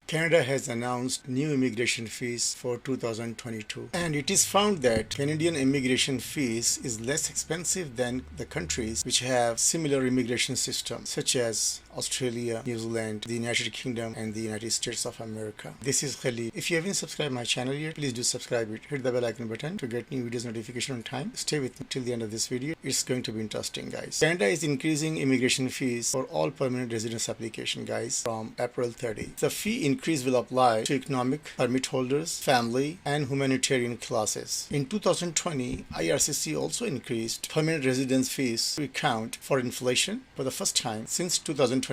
Canada has announced new immigration fees for 2022, and it is found that Canadian immigration fees is less expensive than the countries which have similar immigration systems such as Australia, New Zealand, the United Kingdom and the United States of America. This is Khalil. If you haven't subscribed my channel yet, please do subscribe it. Hit the bell icon button to get new videos notification on time. Stay with me till the end of this video. It's going to be interesting, guys. Canada is increasing immigration fees for all permanent residence application, guys, from April 30. The fee increase will apply to economic permit holders, family and humanitarian classes. In 2020, IRCC also increased permanent residence fees to account for inflation for the first time since 2022.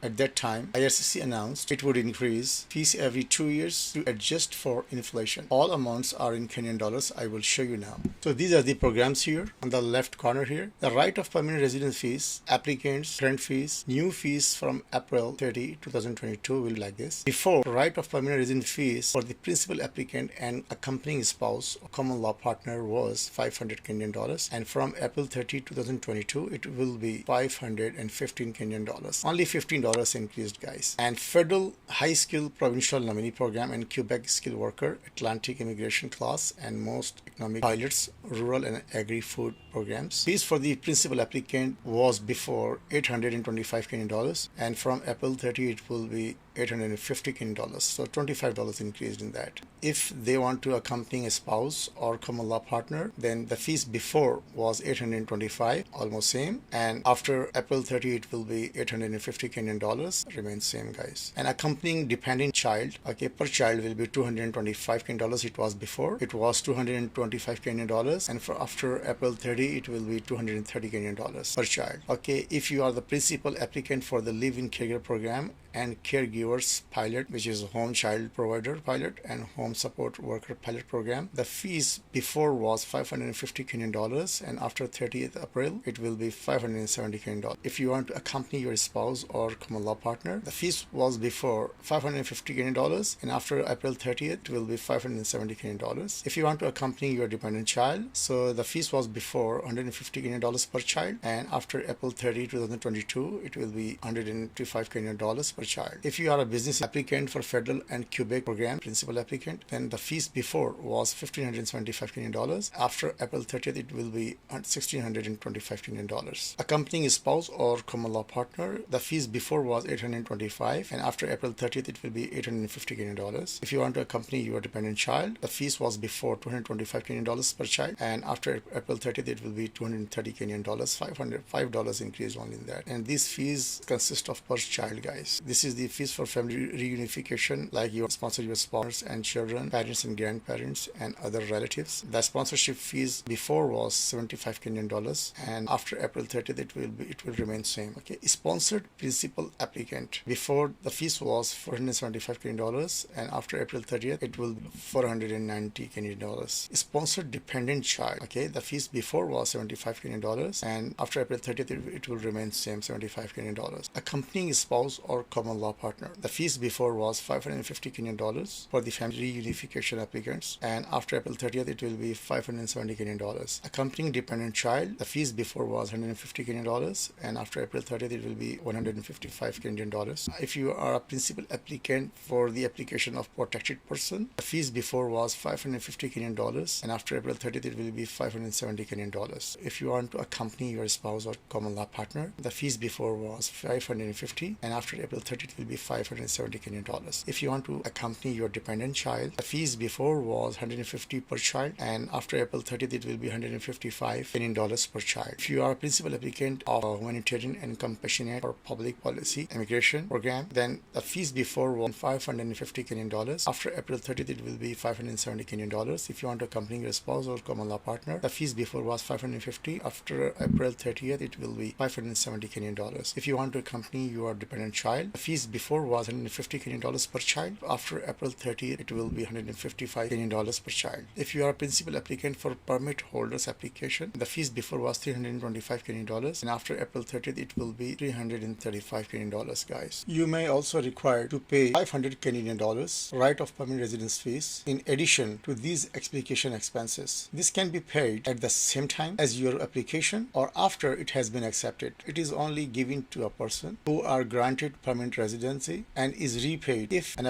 At that time, IRCC announced it would increase fees every 2 years to adjust for inflation. All amounts are in Kenyan dollars. I will show you now. So these are the programs here on the left corner here. The right of permanent residence fees, applicants, current fees, new fees from April 30, 2022 will be like this. Before, right of permanent residence fees for the principal applicant and accompanying spouse or common law partner was 500 Kenyan dollars, and from April 30, 2022 it will be 515 Kenyan dollars. Only $15 increased, guys. And federal high skill provincial nominee program and Quebec skilled worker, Atlantic immigration class and most economic pilots, rural and agri-food programs. Fees for the principal applicant was before 825 Kenyan dollars, and from April 30 it will be 850 Kenyan dollars. So $25 increased in that. If they want to accompany a spouse or common law partner, then the fees before was 825, almost same, and after April 30 it will be 850 Kenyan dollars, remains same, guys. And accompanying dependent child, okay, per child will be 225 Kenyan dollars. It was before, it was 225 Kenyan dollars, and for after April 30 it will be 230 Kenyan dollars per child. Okay, if you are the principal applicant for the live-in caregiver program and caregivers pilot, which is home child provider pilot and home support worker pilot program, the fees before was 550 Kenyan dollars, and after 30th April it will be 570 Kenyan dollars. If you want to accompany your spouse or common law partner, the fees was before 550 Kenyan dollars, and after April 30th it will be 570 Kenyan dollars. If you want to accompany your dependent child, so the fees was before 150 Kenyan dollars per child, and after April 30, 2022 it will be 125 Kenyan dollars per child. If you are a business applicant for federal and Quebec program, principal applicant, then the fees before was 1,575 Canadian dollars. After April 30th, it will be 1,625 Canadian dollars. Accompanying spouse or common law partner, the fees before was 825, and after April 30th, it will be 850 Canadian dollars. If you want to accompany your dependent child, the fees was before 225 Canadian dollars per child, and after April 30th, it will be 230 Canadian dollars. $5 increase only in that. And these fees consist of per child, guys. This is the fees for family reunification, like you sponsor your spouse and children, parents and grandparents and other relatives. The sponsorship fees before was 75 Kenyan dollars, and after April 30th it will remain same. Okay, sponsored principal applicant, before the fees was 475 Kenyan dollars, and after April 30th it will be 490 Kenyan dollars. Sponsored dependent child, okay, the fees before was 75 Kenyan dollars, and after April 30th it will remain same, 75 Kenyan dollars. Accompanying spouse or common law partner, the fees before was 550 Kenyan dollars for the family reunification applicants, and after April 30th it will be 570 Kenyan dollars. Accompanying dependent child, the fees before was 150 Kenyan dollars, and after April 30th it will be 155 Kenyan dollars. If you are a principal applicant for the application of protected person, the fees before was 550 Kenyan dollars, and after April 30th it will be 570 Kenyan dollars. If you want to accompany your spouse or common law partner, the fees before was 550, and after April 30th it will be 570 Kenyan dollars. If you want to accompany your dependent child, the fees before was 150 per child, and after April 30th it will be 155 Kenyan dollars per child. If you are a principal applicant of a humanitarian and compassionate or public policy immigration program, then the fees before were 550 Kenyan dollars. After April 30th it will be 570 Kenyan dollars. If you want to accompany your spouse or common law partner, the fees before was 550. After April 30th it will be 570 Kenyan dollars. If you want to accompany your dependent child, the fees before was 150 Kenyan dollars per child. After April 30th it will be 155 Kenyan dollars per child. If you are a principal applicant for permit holders application, the fees before was 325 Kenyan dollars, and after April 30th it will be 335 Canadian dollars, guys. You may also require to pay 500 Canadian dollars right of permanent residence fees in addition to these application expenses. This can be paid at the same time as your application or after it has been accepted. It is only given to a person who are granted permanent residency and is paid if an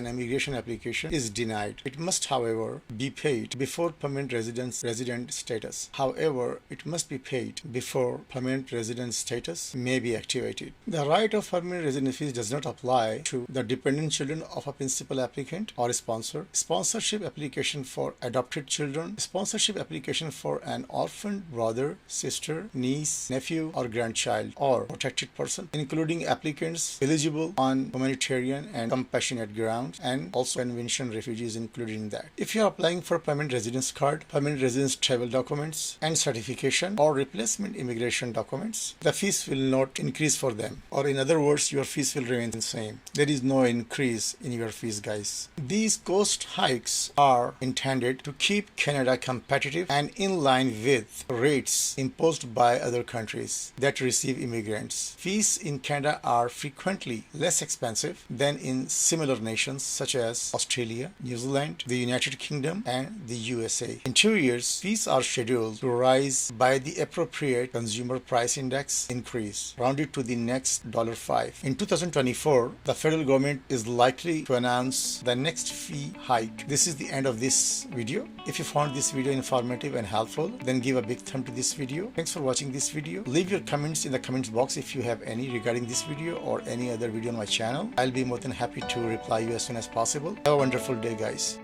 immigration application is denied. It must, however, be paid before permanent resident status. However, it must be paid before permanent resident status may be activated. The right of permanent resident fees does not apply to the dependent children of a principal applicant or sponsor, sponsorship application for adopted children, sponsorship application for an orphaned brother, sister, niece, nephew, or grandchild, or protected person, including applicants eligible on humanitarian and compassionate grounds, and also convention refugees included in that. If you are applying for permanent residence card, permanent residence travel documents and certification, or replacement immigration documents, the fees will not increase for them, or in other words, your fees will remain the same. There is no increase in your fees, guys. These cost hikes are intended to keep Canada competitive and in line with rates imposed by other countries that receive immigrants. Fees in Canada are frequently less expensive than in similar nations such as Australia, New Zealand, the United Kingdom, and the USA. In 2 years, fees are scheduled to rise by the appropriate consumer price index increase, rounded to the next $5. In 2024, the federal government is likely to announce the next fee hike. This is the end of this video. If you found this video informative and helpful, then give a big thumb to this video. Thanks for watching this video. Leave your comments in the comments box if you have any regarding this video or any other video on my channel. I'll be more than happy to reply you as soon as possible. Have a wonderful day, guys.